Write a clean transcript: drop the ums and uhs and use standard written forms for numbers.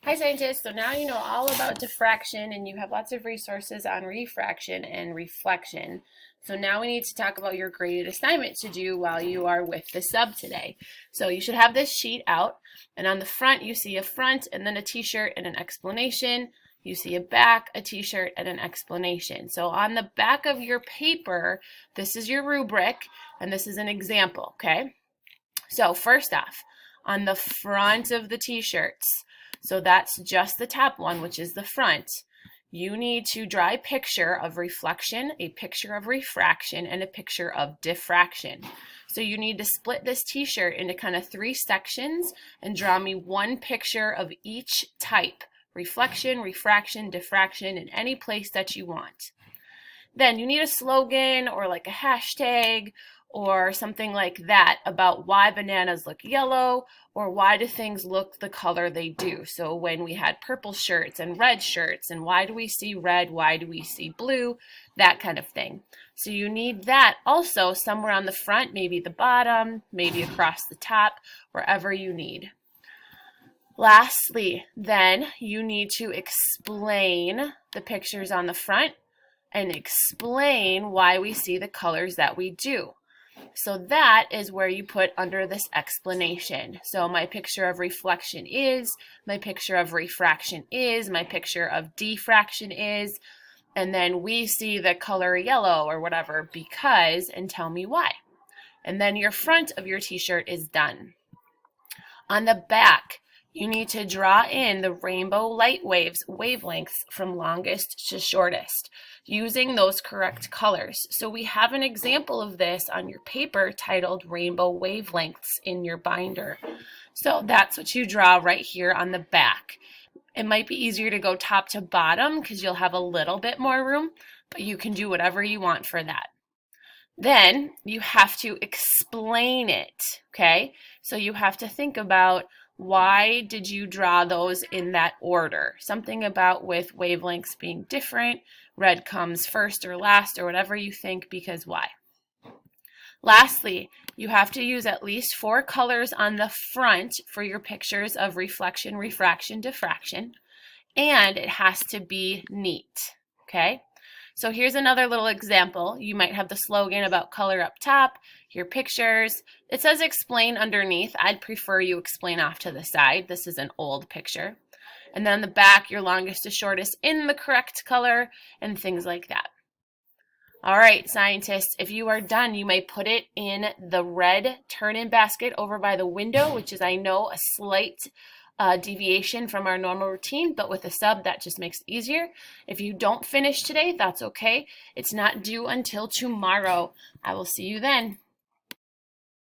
Hi scientists, so now you know all about diffraction and you have lots of resources on refraction and reflection. So now we need to talk about your graded assignment to do while you are with the sub today. So you should have this sheet out, and on the front you see a front and then a t-shirt and an explanation. You see a back, a t-shirt, and an explanation. So on the back of your paper, this is your rubric and this is an example, okay? So first off, on the front of the t-shirts, so that's just the top one, which is the front, you need to draw a picture of reflection, a picture of refraction, and a picture of diffraction. So you need to split this t-shirt into kind of 3 sections and draw me one picture of each type: reflection, refraction, diffraction, in any place that you want. Then you need a slogan or like a hashtag or something like that about why bananas look yellow or why do things look the color they do. So when we had purple shirts and red shirts, and why do we see red, why do we see blue, that kind of thing. So you need that also somewhere on the front, maybe the bottom, maybe across the top, wherever you need. Lastly, then you need to explain the pictures on the front and explain why we see the colors that we do. So that is where you put under this explanation. So my picture of reflection is, my picture of refraction is, my picture of diffraction is, and then we see the color yellow or whatever because, and tell me why. And then your front of your t-shirt is done. On the back, you need to draw in the rainbow light waves wavelengths from longest to shortest using those correct colors. So we have an example of this on your paper titled Rainbow Wavelengths in your binder. So that's what you draw right here on the back. It might be easier to go top to bottom because you'll have a little bit more room, but you can do whatever you want for that. Then you have to explain it, okay? So you have to think about, why did you draw those in that order? Something about with wavelengths being different, red comes first or last or whatever you think, because why? Lastly, you have to use at least 4 colors on the front for your pictures of reflection, refraction, diffraction, and it has to be neat, okay? So here's another little example. You might have the slogan about color up top, your pictures. It says explain underneath. I'd prefer you explain off to the side. This is an old picture. And then on the back, your longest to shortest in the correct color and things like that. All right, scientists, if you are done, you may put it in the red turn-in basket over by the window, which is, I know, a slight deviation from our normal routine, but with a sub that just makes it easier. If you don't finish today, that's okay. It's not due until tomorrow. I will see you then.